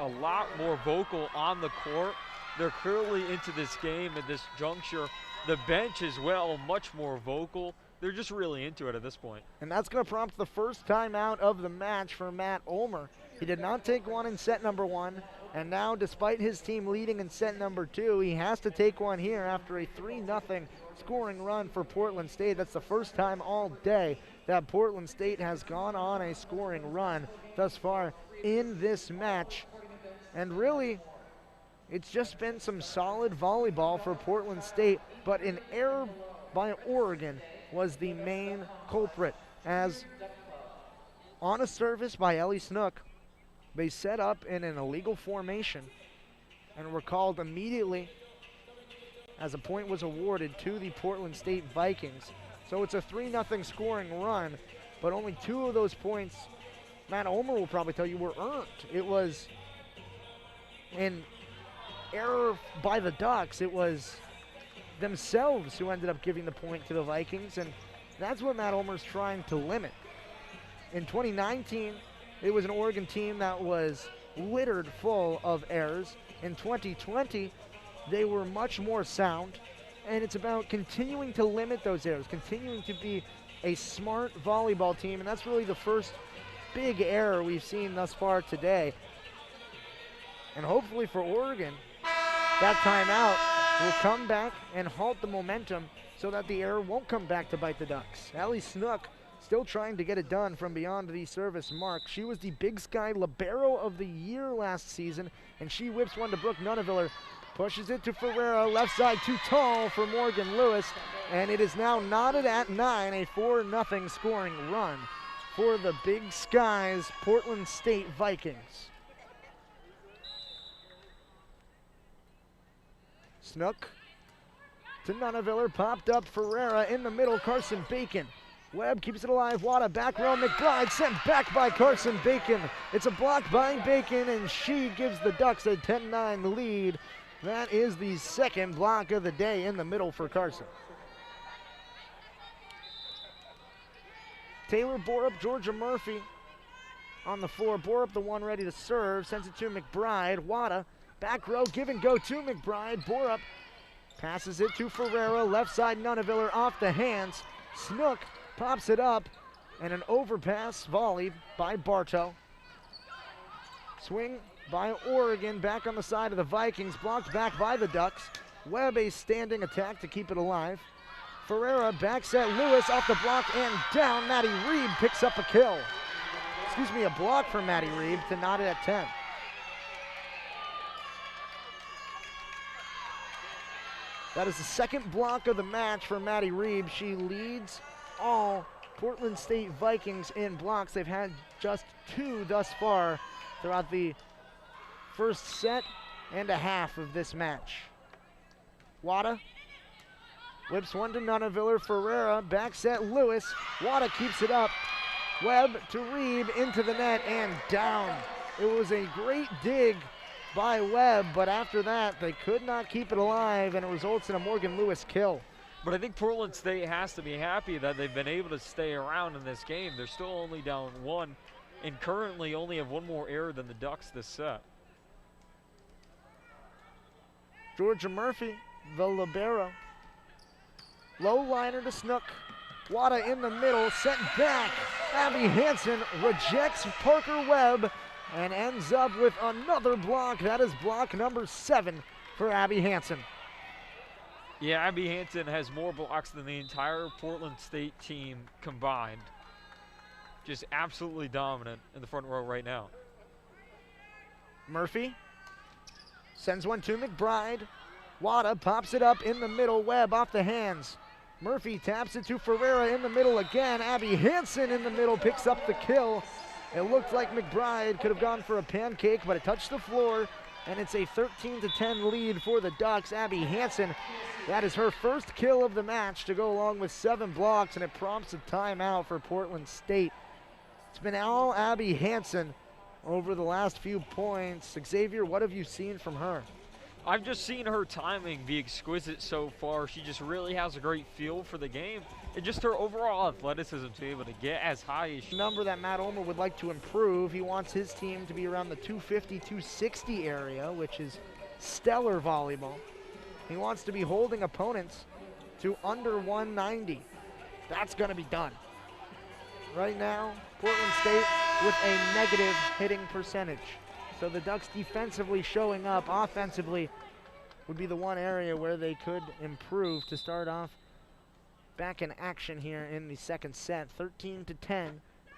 a lot more vocal on the court. They're clearly into this game at this juncture. The bench as well, much more vocal. They're just really into it at this point. And that's going to prompt the first timeout of the match for Matt Ulmer. He did not take one in set number 1, and now despite his team leading in set number 2, he has to take one here after a 3-0 scoring run for Portland State. That's the first time all day that Portland State has gone on a scoring run thus far in this match. And really, it's just been some solid volleyball for Portland State, but an error by Oregon was the main culprit, as on a service by Ellie Snook, they set up in an illegal formation and were called immediately as a point was awarded to the Portland State Vikings. So it's a 3-0 scoring run, but only 2 of those points, Matt Ulmer will probably tell you, were earned. It was an error by the Ducks. It was themselves who ended up giving the point to the Vikings, and that's what Matt Ulmer's trying to limit. In 2019, it was an Oregon team that was littered full of errors. In 2020, they were much more sound, and it's about continuing to limit those errors, continuing to be a smart volleyball team, and that's really the first big error we've seen thus far today. And hopefully for Oregon, that timeout will come back and halt the momentum so that the error won't come back to bite the Ducks. Ellie Snook still trying to get it done from beyond the service mark. She was the Big Sky Libero of the Year last season, and she whips one to Brooke Nuneviller, pushes it to Ferreira, left side too tall for Morgan Lewis, and it is now knotted at 9, a 4-0 scoring run for the Big Skies Portland State Vikings. Snook to Nuneviller, popped up Ferreira in the middle, Carson Bacon. Webb keeps it alive, Wada back row, McBride sent back by Carson Bacon. It's a block by Bacon, and she gives the Ducks a 10-9 lead. That is the second block of the day in the middle for Carson. Taylor Borup, Georgia Murphy on the floor. Borup the one ready to serve, sends it to McBride. Wada, back row, give and go to McBride. Borup passes it to Ferreira, left side Nuneviller off the hands. Snook pops it up, and an overpass volley by Bartow. Swing by Oregon, back on the side of the Vikings, blocked back by the Ducks. Webb a standing attack to keep it alive. Ferreira back set, Lewis off the block and down. Maddie Reed picks up a kill. Excuse me, a block for Maddie Reed to knot it at 10. That is the second block of the match for Maddie Reed. She leads all Portland State Vikings in blocks. They've had just 2 thus far throughout the first set and a half of this match. Wada whips one to Nuneviller. Ferreira back set Lewis. Wada keeps it up. Webb to Reed into the net and down. It was a great dig by Webb, but after that they could not keep it alive, and it results in a Morgan Lewis kill. But I think Portland State has to be happy that they've been able to stay around in this game. They're still only down 1 and currently only have 1 more error than the Ducks this set. Georgia Murphy, the libero. Low liner to Snook. Wada in the middle, sent back. Abby Hansen rejects Parker Webb and ends up with another block. That is block number 7 for Abby Hansen. Yeah, Abby Hansen has more blocks than the entire Portland State team combined. Just absolutely dominant in the front row right now. Murphy sends one to McBride. Wada pops it up in the middle. Webb off the hands. Murphy taps it to Ferreira in the middle again. Abby Hansen in the middle picks up the kill. It looked like McBride could have gone for a pancake, but it touched the floor, and it's a 13-10 lead for the Ducks. Abby Hansen, that is her first kill of the match to go along with 7 blocks, and it prompts a timeout for Portland State. It's been all Abby Hansen over the last few points. Xavier, what have you seen from her? I've just seen her timing be exquisite so far. She just really has a great feel for the game. And just her overall athleticism to be able to get as high as she... Number that Matt Ulmer would like to improve. He wants his team to be around the 250, 260 area, which is stellar volleyball. He wants to be holding opponents to under 190. That's going to be done. Right now, Portland State with a negative hitting percentage. So the Ducks defensively showing up. Offensively would be the one area where they could improve to start off back in action here in the second set. 13-10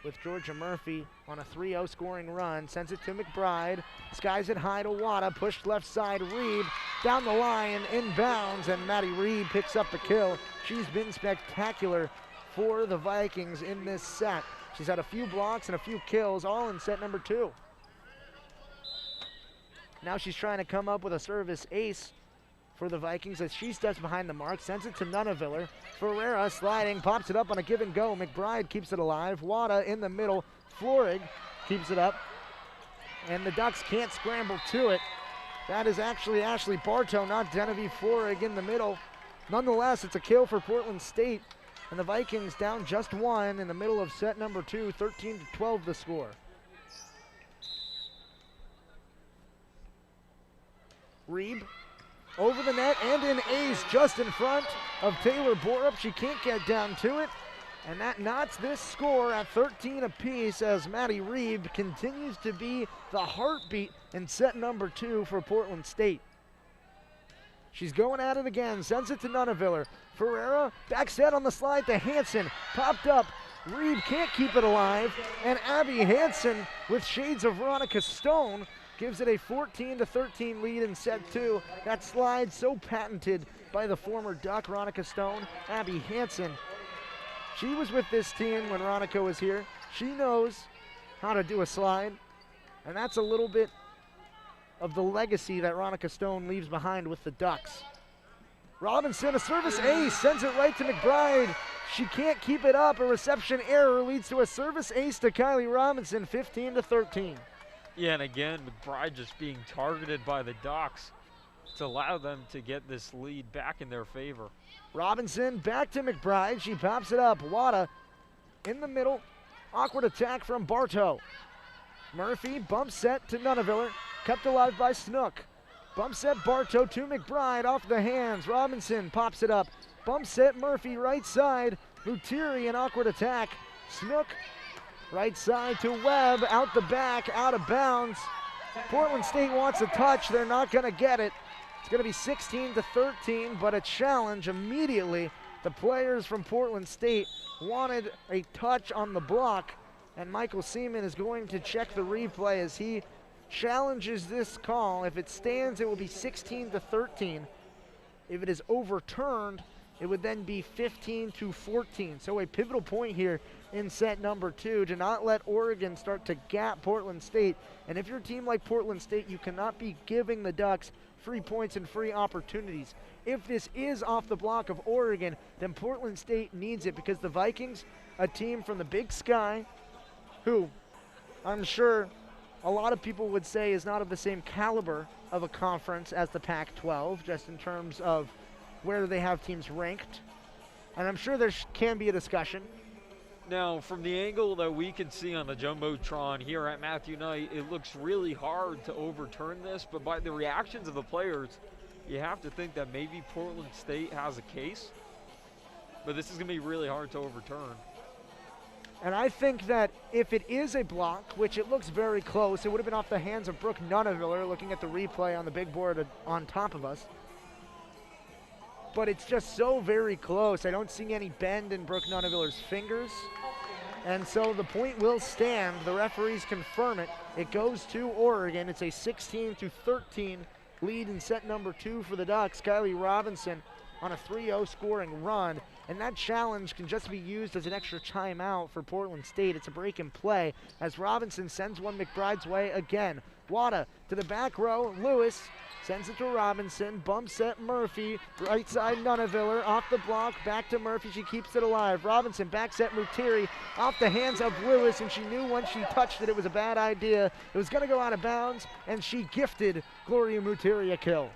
with Georgia Murphy on a 3-0 scoring run. Sends it to McBride. Skies it high to Wada. Pushed left side. Reed down the line, inbounds, and Maddie Reed picks up the kill. She's been spectacular for the Vikings in this set. She's had a few blocks and a few kills, all in set number 2. Now she's trying to come up with a service ace for the Vikings as she steps behind the mark, sends it to Nunaviller. Ferreira sliding, pops it up on a give and go. McBride keeps it alive. Wada in the middle. Florig keeps it up. And the Ducks can't scramble to it. That is actually Ashley Bartow, not Genevieve Florig in the middle. Nonetheless, it's a kill for Portland State. And the Vikings down just 1 in the middle of set number 2, 13-12 the score. Reeb over the net and an ace just in front of Taylor Borup. She can't get down to it. And that knots this score at 13 apiece as Maddie Reeb continues to be the heartbeat in set number 2 for Portland State. She's going at it again, sends it to Nunaviller. Ferreira, back set on the slide to Hansen. Popped up, Reeb can't keep it alive. And Abby Hansen with shades of Veronica Stone gives it a 14-13 lead in set 2. That slide so patented by the former Duck, Veronica Stone. Abby Hansen, she was with this team when Veronica was here. She knows how to do a slide, and that's a little bit of the legacy that Veronica Stone leaves behind with the Ducks. Robinson, a service ace, sends it right to McBride. She can't keep it up. A reception error leads to a service ace to Kylie Robinson, 15-13. Yeah, and again, McBride just being targeted by the Ducks to allow them to get this lead back in their favor. Robinson back to McBride. She pops it up. Wada in the middle. Awkward attack from Bartow. Murphy bump set to Nunaviller. Kept alive by Snook. Bump set Bartow to McBride off the hands. Robinson pops it up. Bump set Murphy right side. Mutiri an awkward attack. Snook right side to Webb, out the back, out of bounds. Portland State wants a touch. They're not going to get it. It's going to be 16-13, but a challenge immediately. The players from Portland State wanted a touch on the block, and Michael Seaman is going to check the replay as he challenges this call. If it stands, it will be 16-13. If it is overturned, it would then be 15-14. So a pivotal point here in set number 2 to not let Oregon start to gap Portland State. And if you're a team like Portland State, you cannot be giving the Ducks free points and free opportunities. If this is off the block of Oregon, then Portland State needs it because the Vikings, a team from the Big Sky, who I'm sure a lot of people would say is not of the same caliber of a conference as the Pac-12, just in terms of where they have teams ranked. And I'm sure there can be a discussion. Now, from the angle that we can see on the Jumbotron here at Matthew Knight, it looks really hard to overturn this, but by the reactions of the players, you have to think that maybe Portland State has a case. But this is going to be really hard to overturn. And I think that if it is a block, which it looks very close, it would have been off the hands of Brooke Nunaviller, looking at the replay on the big board on top of us. But it's just so very close. I don't see any bend in Brooke Nunaviller's fingers. And so the point will stand. The referees confirm it. It goes to Oregon. It's a 16-13 lead in set number 2 for the Ducks. Kylie Robinson on a 3-0 scoring run. And that challenge can just be used as an extra timeout for Portland State. It's a break and play as Robinson sends one McBride's way again. Wada to the back row. Lewis sends it to Robinson. Bump set Murphy. Right side Nunaviller. Off the block. Back to Murphy. She keeps it alive. Robinson back set Mutiri. Off the hands of Lewis. And she knew once she touched it, it was a bad idea. It was going to go out of bounds. And she gifted Gloria Mutiri a kill.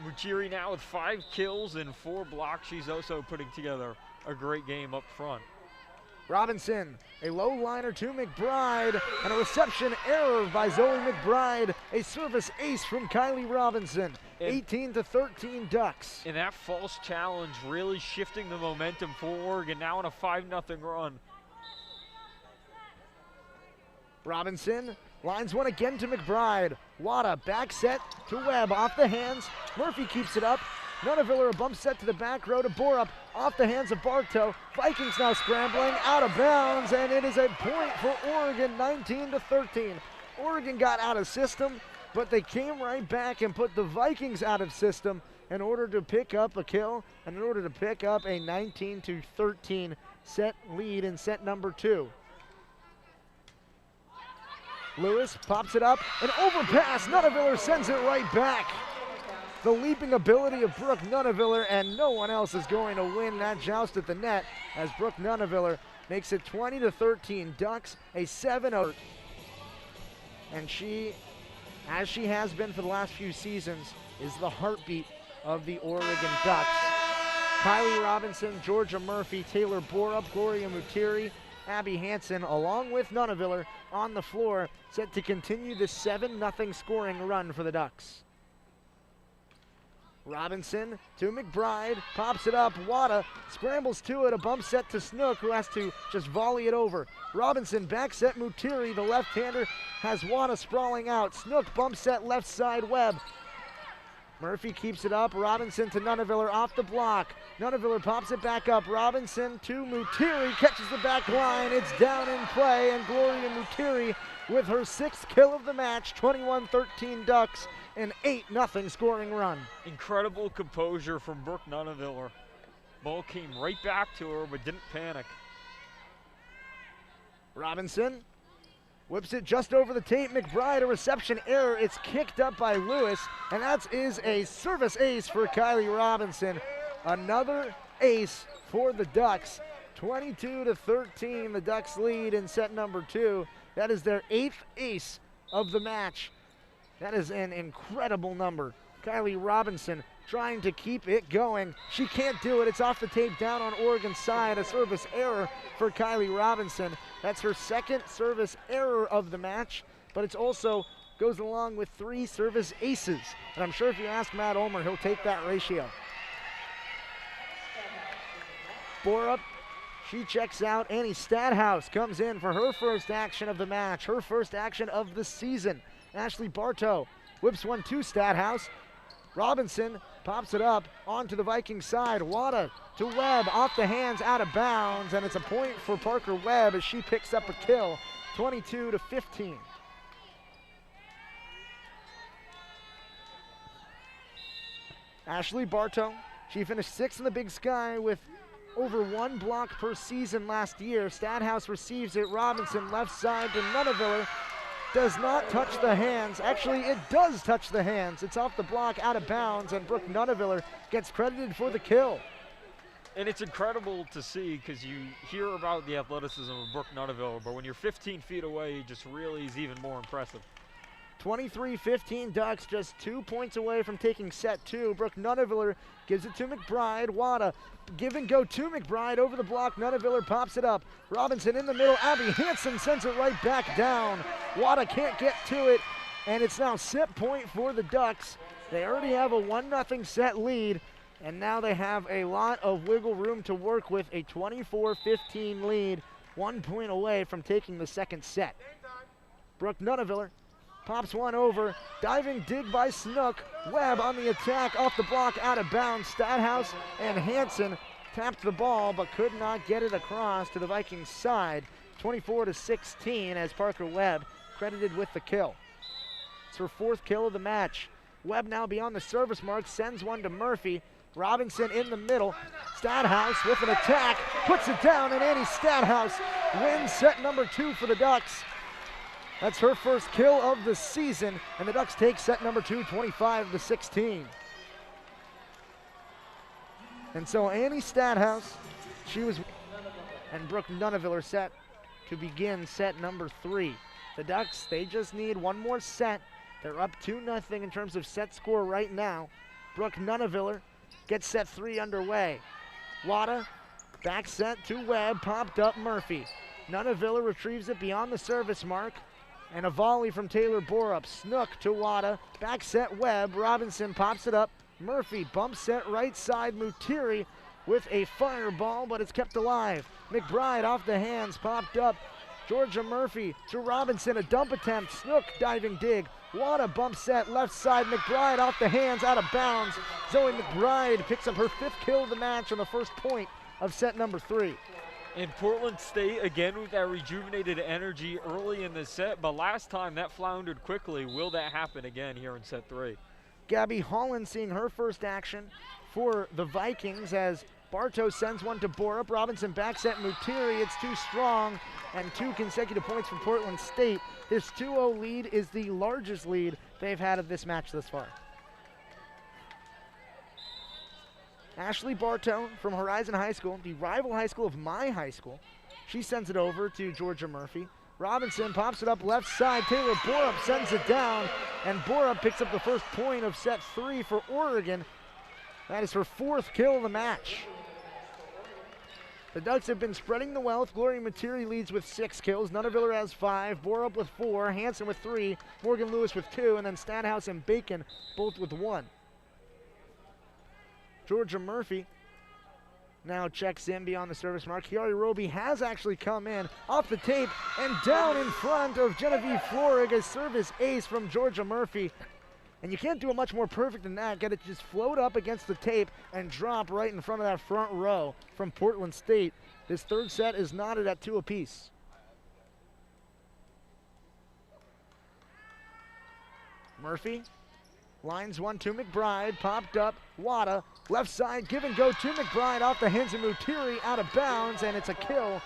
Mutiri now with 5 kills and 4 blocks. She's also putting together a great game up front. Robinson, a low liner to McBride, and a reception error by Zoe McBride. A service ace from Kylie Robinson. 18-13 Ducks. And that false challenge really shifting the momentum for Oregon, now on a 5-0 run. Robinson lines one again to McBride. Wada back set to Webb, off the hands. Murphy keeps it up. Nunaviller a bump set to the back row to Borup, off the hands of Bartow. Vikings now scrambling, out of bounds, and it is a point for Oregon, 19-13. Oregon got out of system, but they came right back and put the Vikings out of system in order to pick up a kill and in order to pick up a 19-13 set lead in set number 2. Lewis pops it up, an overpass. Nunaviller sends it right back. The leaping ability of Brooke Nunaviller, and no one else is going to win that joust at the net as Brooke Nunaviller makes it 20-13 Ducks, a 7-0. And she, as she has been for the last few seasons, is the heartbeat of the Oregon Ducks. Kylie Robinson, Georgia Murphy, Taylor Borup, Gloria Mutiri, Abby Hansen, along with Nunaviller on the floor, set to continue the 7-0 scoring run for the Ducks. Robinson to McBride, pops it up. Wada scrambles to it, a bump set to Snook, who has to just volley it over. Robinson back set Mutiri, the left-hander has Wada sprawling out. Snook bump set left side Webb. Murphy keeps it up. Robinson to Nunaviller off the block. Nunaviller pops it back up. Robinson to Mutiri, catches the back line. It's down in play, and Gloria Mutiri with her 6th kill of the match. 21-13 Ducks, an 8-0 scoring run. Incredible composure from Brooke Nunaviller. Ball came right back to her, but didn't panic. Robinson whips it just over the tape. McBride, a reception error. It's kicked up by Lewis, and that is a service ace for Kylie Robinson. Another ace for the Ducks. 22-13, the Ducks lead in set number 2. That is their 8th ace of the match. That is an incredible number. Kylie Robinson trying to keep it going. She can't do it. It's off the tape down on Oregon's side. A service error for Kylie Robinson. That's her 2nd service error of the match, but it's also goes along with 3 service aces. And I'm sure if you ask Matt Ulmer, he'll take that ratio. Borup, she checks out. Annie Stadhouse comes in for her first action of the match, her first action of the season. Ashley Bartow whips one to Stadhouse. Robinson pops it up onto the Viking side. Wada to Webb, off the hands, out of bounds, and it's a point for Parker Webb as she picks up a kill, 22-15. Ashley Bartow, she finished 6th in the Big Sky with over 1 block per season last year. Stadhouse receives it. Robinson left side to Nunaviller. Does not touch the hands. Actually, it does touch the hands. It's off the block, out of bounds, and Brooke Nunaviller gets credited for the kill. And it's incredible to see because you hear about the athleticism of Brooke Nunaviller, but when you're 15 feet away, it just really is even more impressive. 23-15 Ducks, just 2 points away from taking set 2. Brooke Nunaviller gives it to McBride. Wada, give and go to McBride over the block. Nunaviller pops it up. Robinson in the middle. Abby Hansen sends it right back down. Wada can't get to it, and it's now set point for the Ducks. They already have a 1-0 set lead, and now they have a lot of wiggle room to work with. A 24-15 lead, 1 point away from taking the 2nd set. Brooke Nunaviller pops one over, diving dig by Snook. Webb on the attack, off the block, out of bounds. Stadhouse and Hansen tapped the ball but could not get it across to the Vikings side. 24-16 as Parker Webb credited with the kill. It's her 4th kill of the match. Webb now beyond the service mark, sends one to Murphy. Robinson in the middle. Stadhouse with an attack, puts it down, and Annie Stadhouse wins set number 2 for the Ducks. That's her first kill of the season, and the Ducks take set number 2, 25-16. And so Annie Stadhouse, she was, and Brooke Nunaviller set to begin set number 3. The Ducks, they just need one more set. They're up 2-0 in terms of set score right now. Brooke Nunaviller gets set 3 underway. Wada, back set to Webb, popped up Murphy. Nunaviller retrieves it beyond the service mark. And a volley from Taylor Borup. Snook to Wada, back set Webb. Robinson pops it up. Murphy bump set right side. Mutiri with a fireball, but it's kept alive. McBride off the hands, popped up. Georgia Murphy to Robinson, a dump attempt. Snook diving dig. Wada bump set left side. McBride off the hands, out of bounds. Zoe McBride picks up her 5th kill of the match on the first point of set number 3. And Portland State, again with that rejuvenated energy early in the set, but last time that floundered quickly. Will that happen again here in set 3? Gabby Holland seeing her first action for the Vikings as Bartow sends one to Borup. Robinson back set Mutiri. It's too strong, and 2 consecutive points from Portland State. This 2-0 lead is the largest lead they've had of this match thus far. Ashley Bartow from Horizon High School, the rival high school of my high school. She sends it over to Georgia Murphy. Robinson pops it up left side. Taylor Borup sends it down, and Borup picks up the first point of set 3 for Oregon. That is her 4th kill of the match. The Ducks have been spreading the wealth. Gloria Mutiri leads with 6 kills. Nunaviller has 5. Borup with 4. Hansen with 3. Morgan Lewis with 2. And then Stanhouse and Bacon both with 1. Georgia Murphy now checks in beyond the service mark. Kiari Roby has actually come in off the tape and down in front of Genevieve Florig. A service ace from Georgia Murphy. And you can't do it much more perfect than that. Get it just float up against the tape and drop right in front of that front row from Portland State. This 3rd set is knotted at 2 apiece. Murphy lines one to McBride, popped up, Wada, left side, give and go to McBride, off the hands of Mutiri, out of bounds, and it's a kill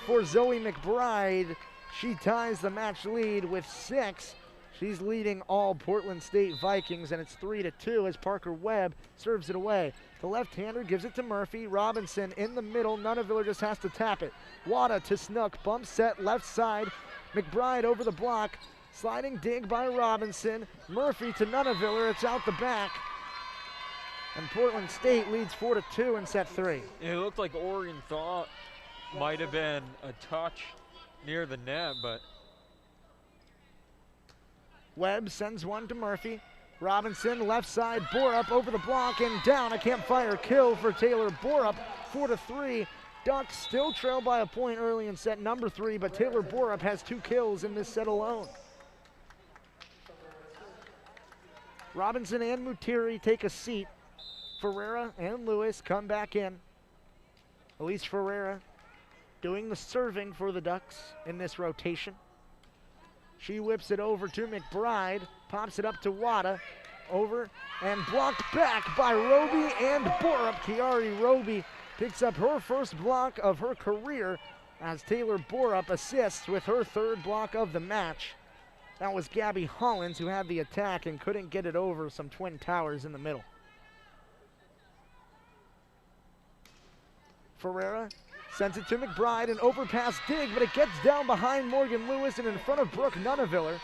for Zoe McBride. She ties the match lead with 6. She's leading all Portland State Vikings, and it's 3-2 as Parker Webb serves it away. The left-hander gives it to Murphy. Robinson in the middle. Nunaviller just has to tap it. Wada to Snook, bump set left side. McBride over the block. Sliding dig by Robinson. Murphy to Nunaviller. It's out the back. And Portland State leads 4-2 in set 3. It looked like Oregon thought might have been a touch near the net, but Webb sends one to Murphy. Robinson left side, Borup over the block and down. A campfire kill for Taylor Borup, 4-3. Ducks still trail by a point early in set number 3, but Taylor Borup has 2 kills in this set alone. Robinson and Mutiri take a seat. Ferreira and Lewis come back in. Elise Ferreira doing the serving for the Ducks in this rotation. She whips it over to McBride, pops it up to Wada, over and blocked back by Roby and Borup. Kiari Roby picks up her first block of her career as Taylor Borup assists with her 3rd block of the match. That was Gabby Hollins who had the attack and couldn't get it over some twin towers in the middle. Ferreira sends it to McBride, an overpass dig, but it gets down behind Morgan Lewis and in front of Brooke Nunaviller.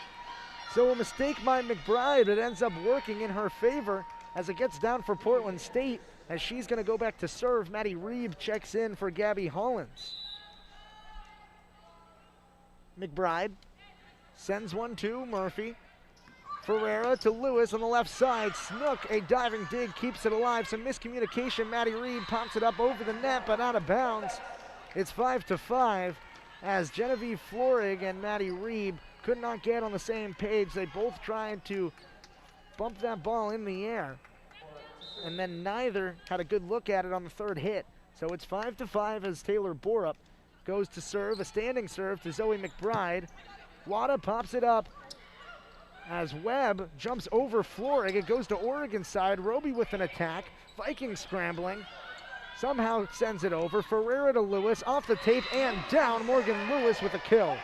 So a mistake by McBride, but it ends up working in her favor as it gets down for Portland State, as she's going to go back to serve. Maddie Reeb checks in for Gabby Hollins. McBride sends one to Murphy. Ferreira to Lewis on the left side. Snook, a diving dig, keeps it alive. Some miscommunication. Maddie Reeb pops it up over the net, but out of bounds. It's 5-5 as Genevieve Florig and Maddie Reeb could not get on the same page. They both tried to bump that ball in the air, and then neither had a good look at it on the 3rd hit. So it's 5-5 as Taylor Borup goes to serve, a standing serve to Zoe McBride. Wada pops it up as Webb jumps over Florig. It goes to Oregon's side. Roby with an attack. Vikings scrambling. Somehow sends it over. Ferreira to Lewis, off the tape and down. Morgan Lewis with a kill.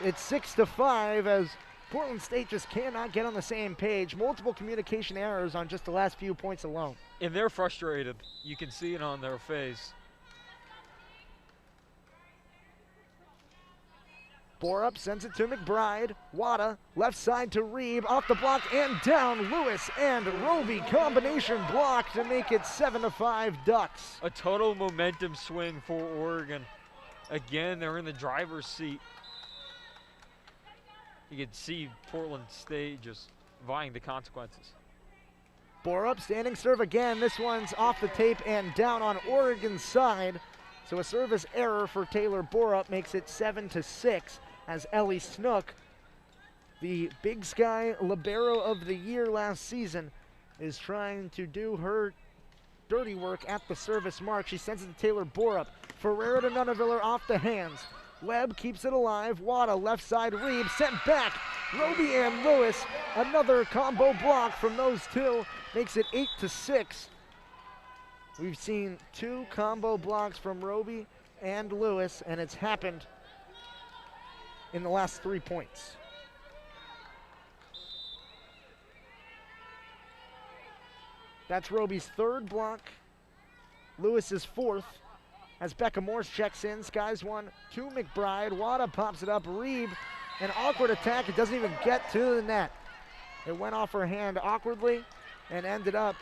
It's 6-5 as Portland State just cannot get on the same page. Multiple communication errors on just the last few points alone. And they're frustrated. You can see it on their face. Borup sends it to McBride. Wada, left side to Reeb, off the block and down. Lewis and Roby combination block to make it 7-5 Ducks. A total momentum swing for Oregon. Again, they're in the driver's seat. You can see Portland State just vying the consequences. Borup standing serve again. This one's off the tape and down on Oregon's side. So a service error for Taylor Borup makes it 7-6 as Ellie Snook, the Big Sky Libero of the Year last season, is trying to do her dirty work at the service mark. She sends it to Taylor Borup. Ferreira to Nuneviller off the hands. Webb keeps it alive. Wada left side Reeb sent back. Roby and Lewis, another combo block from those two, makes it 8-6. We've seen 2 combo blocks from Roby and Lewis, and it's happened in the last 3 points. That's Roby's 3rd block, Lewis's 4th. As Becca Morse checks in, skies one to McBride. Wada pops it up. Reeb, an awkward attack. It doesn't even get to the net. It went off her hand awkwardly and ended up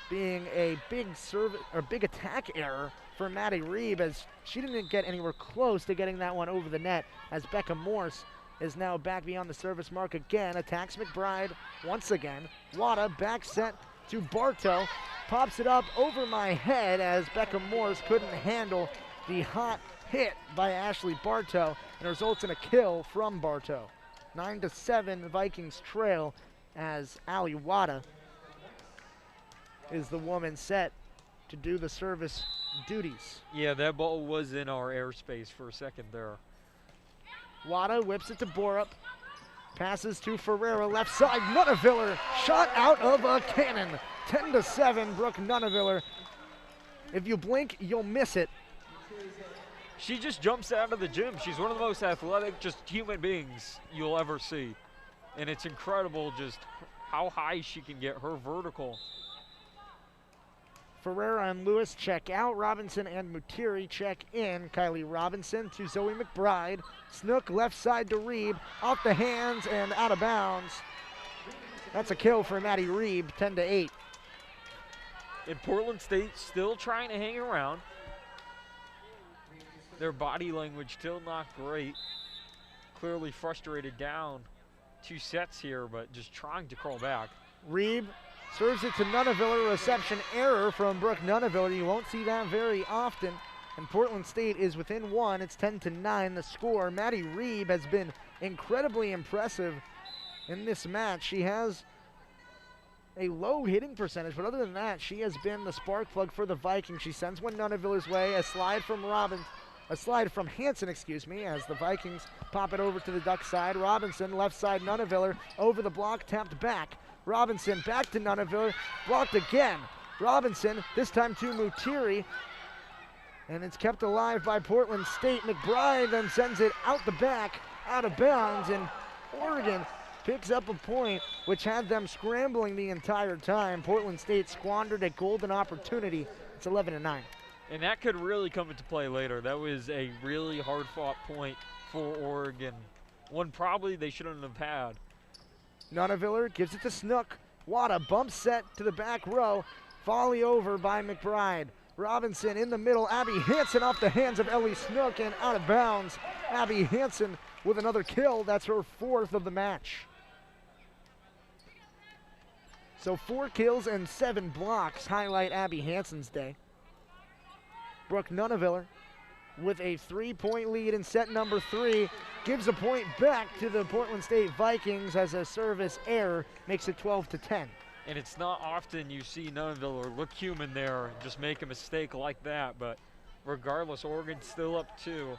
being a big attack error for Maddie Reeb, as she didn't get anywhere close to getting that one over the net, as Becca Morse is now back beyond the service mark again. Attacks McBride once again. Wada back set to Bartow. Pops it up over my head as Becca Morse couldn't handle the hot hit by Ashley Bartow, and results in a kill from Bartow. 9-7 Vikings trail as Ali Wada is the woman set to do the service duties. Yeah, that ball was in our airspace for a second there. Wada whips it to Borup. Passes to Ferreira, left side, Nuneviller, shot out of a cannon. 10-7, Brooke Nuneviller. If you blink, you'll miss it. She just jumps out of the gym. She's one of the most athletic, just human beings you'll ever see. And it's incredible just how high she can get, her vertical. Ferreira and Lewis check out. Robinson and Mutiri check in. Kylie Robinson to Zoe McBride. Snook left side to Reeb. Off the hands and out of bounds. That's a kill for Maddie Reeb, 10-8. And Portland State still trying to hang around. Their body language still not great. Clearly frustrated down 2 sets here, but just trying to crawl back. Reeb serves it to Nuneviller. Reception error from Brooke Nuneviller. You won't see that very often. And Portland State is within 1. It's 10-9 the score. Maddie Reeb has been incredibly impressive in this match. She has a low hitting percentage, but other than that, she has been the spark plug for the Vikings. She sends one Nuneviller's way. A slide from Hansen, as the Vikings pop it over to the Duck side. Robinson, left side, Nuneviller, over the block, tapped back. Robinson back to Nuneviller, blocked again. Robinson, this time to Mutiri, and it's kept alive by Portland State. McBride then sends it out the back, out of bounds, and Oregon picks up a point, which had them scrambling the entire time. Portland State squandered a golden opportunity. It's 11-9. And that could really come into play later. That was a really hard-fought point for Oregon. One probably they shouldn't have had. Nuneviller gives it to Snook. Wada bump set to the back row. Volley over by McBride. Robinson in the middle. Abby Hansen off the hands of Ellie Snook and out of bounds. Abby Hansen with another kill. That's her 4th of the match. So 4 kills and 7 blocks highlight Abby Hansen's day. Brooke Nuneviller with a 3-point lead in set number 3 gives a point back to the Portland State Vikings as a service error makes it 12-10. And it's not often you see Nuneviller look human there and just make a mistake like that, but regardless, Oregon's still up 2.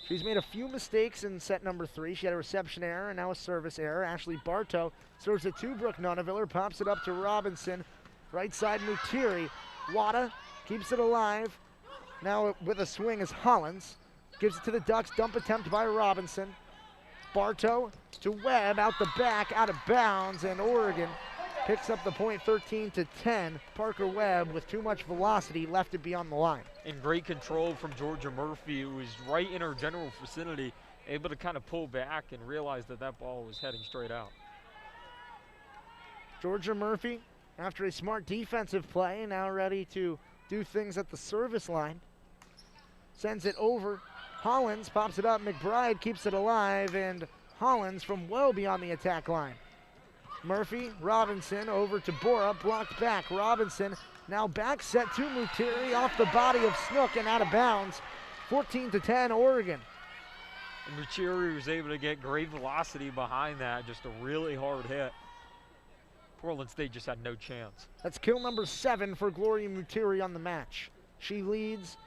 She's made a few mistakes in set number 3. She had a reception error and now a service error. Ashley Bartow serves it to Brooke Nuneviller, pops it up to Robinson. Right side Mutiri. Wada keeps it alive. Now with a swing is Hollins. Gives it to the Ducks. Dump attempt by Robinson. Bartow to Webb, out the back, out of bounds, and Oregon picks up the point 13-10. Parker Webb, with too much velocity, left it beyond the line. And great control from Georgia Murphy, who was right in her general vicinity, able to kind of pull back and realize that that ball was heading straight out. Georgia Murphy, after a smart defensive play, now ready to do things at the service line. Sends it over. Hollins pops it up. McBride keeps it alive, and Hollins from well beyond the attack line. Murphy, Robinson over to Borup, blocked back. Robinson now back set to Mutiri off the body of Snook and out of bounds. 14-10 Oregon. And Mutiri was able to get great velocity behind that, just a really hard hit. Portland State just had no chance. That's kill number 7 for Gloria Mutiri on the match. She leads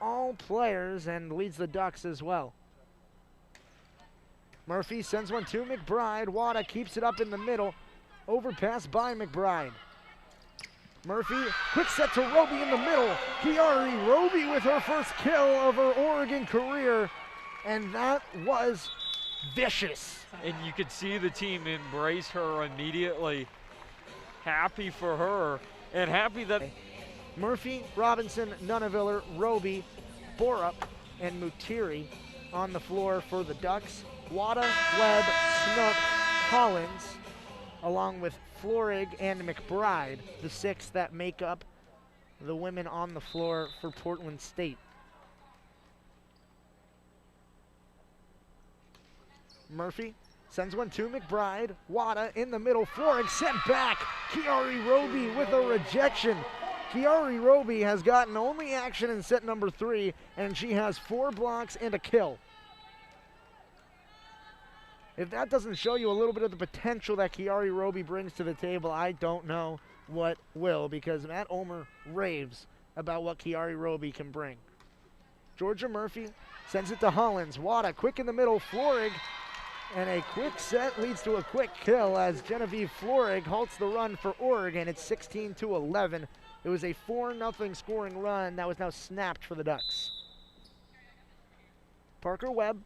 all players and leads the Ducks as well. Murphy sends one to McBride. Wada keeps it up in the middle. Overpass by McBride. Murphy, quick set to Roby in the middle. Kiari Roby with her first kill of her Oregon career. And that was vicious. And you could see the team embrace her immediately. Happy for her and happy that Murphy, Robinson, Nuneviller, Roby, Borup, and Mutiri on the floor for the Ducks. Wada, Webb, Snook, Collins, along with Florig and McBride, the 6 that make up the women on the floor for Portland State. Murphy sends one to McBride. Wada in the middle. Florig sent back. Kiari Roby with a rejection. Kiari Roby has gotten only action in set number 3, and she has 4 blocks and a kill. If that doesn't show you a little bit of the potential that Kiari Roby brings to the table, I don't know what will, because Matt Ulmer raves about what Kiari Roby can bring. Georgia Murphy sends it to Hollins. Wada quick in the middle. Florig, and a quick set leads to a quick kill as Genevieve Florig halts the run for Oregon. It's 16-11. It was a 4-0 scoring run that was now snapped for the Ducks. Parker Webb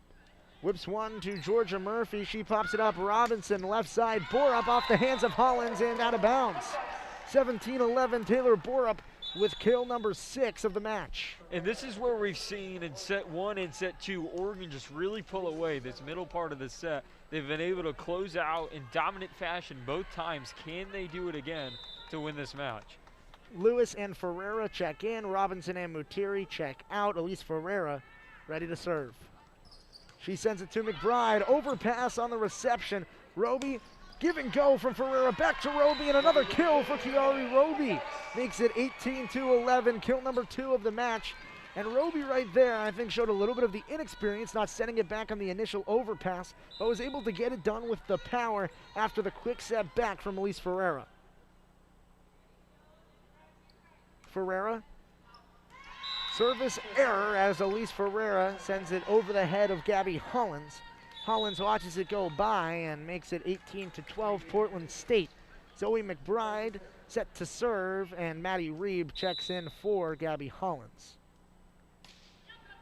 whips one to Georgia Murphy. She pops it up. Robinson left side. Borup off the hands of Hollins and out of bounds. 17-11 Taylor Borup with kill number 6 of the match. And this is where we've seen in set 1 and set 2, Oregon just really pull away this middle part of the set. They've been able to close out in dominant fashion both times. Can they do it again to win this match? Lewis and Ferreira check in. Robinson and Mutiri check out. Elise Ferreira ready to serve. She sends it to McBride. Overpass on the reception. Roby, give and go from Ferreira back to Roby, and another kill for Kiari Roby. Makes it 18-11, kill number 2 of the match. And Roby right there, I think, showed a little bit of the inexperience, not sending it back on the initial overpass, but was able to get it done with the power after the quick set back from Elise Ferreira. Ferreira, service error as Elise Ferreira sends it over the head of Gabby Hollins. Hollins watches it go by and makes it 18-12 Portland State. Zoe McBride set to serve, and Maddie Reeb checks in for Gabby Hollins.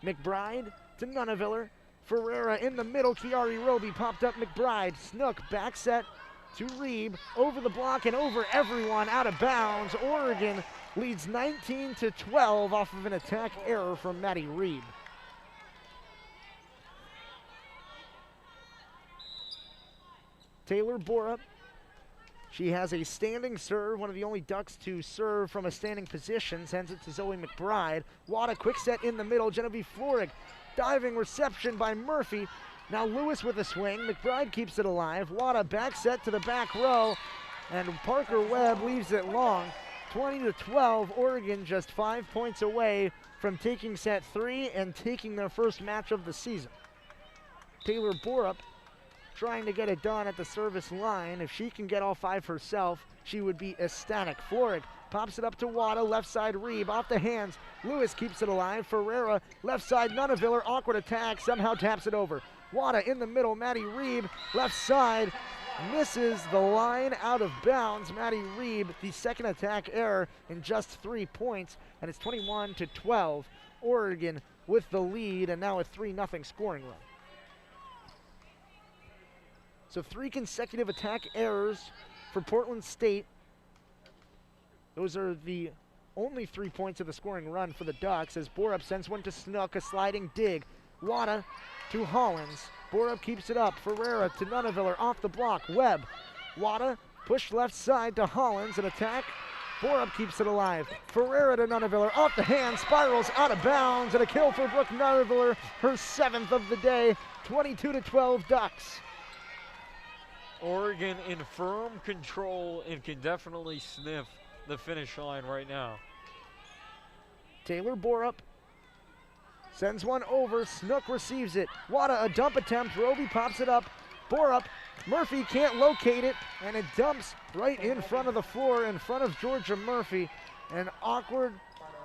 McBride to Nuneviller. Ferreira in the middle. Kiari Roby popped up McBride. Snook back set to Reeb. Over the block and over everyone, out of bounds. Oregon leads 19-12 off of an attack error from Maddie Reeb. Taylor Borup. She has a standing serve, one of the only Ducks to serve from a standing position. Sends it to Zoe McBride. Wada quick set in the middle. Genevieve Florig. Diving reception by Murphy. Now Lewis with a swing. McBride keeps it alive. Wada back set to the back row. And Parker Webb leaves it long. 20-12. Oregon just 5 points away from taking set 3 and taking their first match of the season. Taylor Borup trying to get it done at the service line. If she can get all 5 herself, she would be ecstatic. Florig pops it up to Wada, left side Reeb, off the hands. Lewis keeps it alive. Ferreira, left side Nuneviller, awkward attack, somehow taps it over. Wada in the middle, Maddie Reeb, left side, misses the line, out of bounds. Maddie Reeb, the second attack error in just 3 points, and it's 21-12. Oregon with the lead, and now a 3-0 scoring run. So 3 consecutive attack errors for Portland State. Those are the only 3 points of the scoring run for the Ducks as Borup sends one to Snook, a sliding dig. Wada to Hollins. Borup keeps it up. Ferreira to Nuneviller off the block. Webb. Wada pushed left side to Hollins. An attack. Borup keeps it alive. Ferreira to Nuneviller off the hand. Spirals out of bounds. And a kill for Brooke Nuneviller. Her 7th of the day. 22-12 Ducks. Oregon in firm control and can definitely sniff the finish line right now. Taylor Borup sends one over. Snook receives it. Wada, a dump attempt. Roby pops it up. Borup. Murphy can't locate it, and it dumps right in front of the floor, in front of Georgia Murphy. An awkward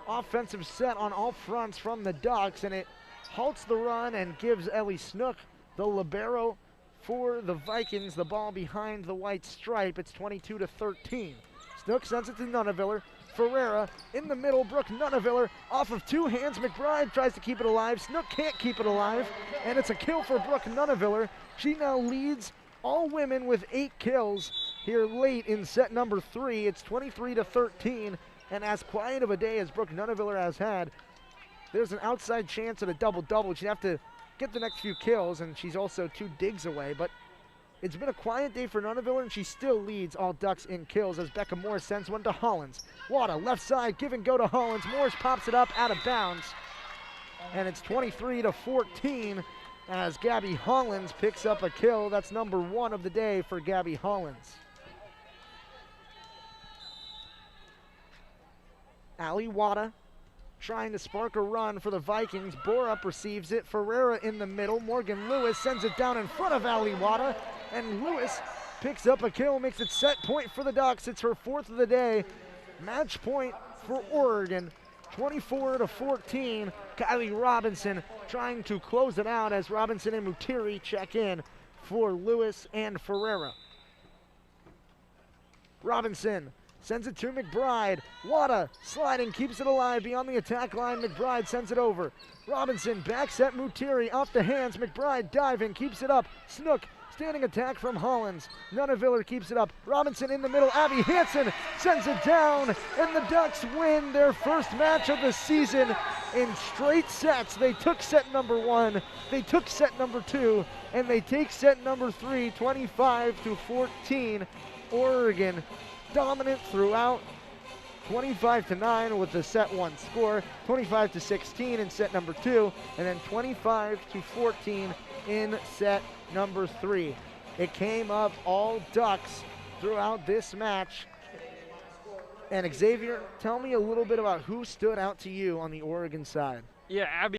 offensive set on all fronts from the Ducks, and it halts the run and gives Ellie Snook, the libero for the Vikings, the ball behind the white stripe. It's 22-13. Snook sends it to Nuneviller. Ferreira in the middle. Brooke Nuneviller off of 2 hands. McBride tries to keep it alive. Snook can't keep it alive, and it's a kill for Brooke Nuneviller. She now leads all women with 8 kills here late in set number 3. It's 23-13, and as quiet of a day as Brooke Nuneviller has had, there's an outside chance at a double-double. She'd have to get the next few kills, and she's also 2 digs away, but it's been a quiet day for Nuneviller, and she still leads all Ducks in kills as Becca Morris sends one to Hollins. Wada, left side, give and go to Hollins. Morris pops it up out of bounds, and it's 23-14 as Gabby Hollins picks up a kill. That's number 1 of the day for Gabby Hollins. Allie Wada trying to spark a run for the Vikings. Borup receives it. Ferreira in the middle. Morgan Lewis sends it down in front of Allie Wada, and Lewis picks up a kill, makes it set point for the Ducks. It's her 4th of the day. Match point for Oregon. 24-14. Kylie Robinson trying to close it out as Robinson and Mutiri check in for Lewis and Ferreira. Robinson sends it to McBride. Wada sliding, keeps it alive beyond the attack line. McBride sends it over. Robinson backs at Mutiri off the hands. McBride diving, keeps it up. Snook, standing attack from Hollins. Nuneviller keeps it up. Robinson in the middle. Abby Hansen sends it down, and the Ducks win their first match of the season in straight sets. They took set number 1, they took set number 2, and they take set number 3, 25-14. Oregon dominant throughout, 25-9 with the set 1 score, 25-16 in set number 2, and then 25-14 in set number 3. It came up all Ducks throughout this match. And Xavier, tell me a little bit about who stood out to you on the Oregon side. Yeah, Abby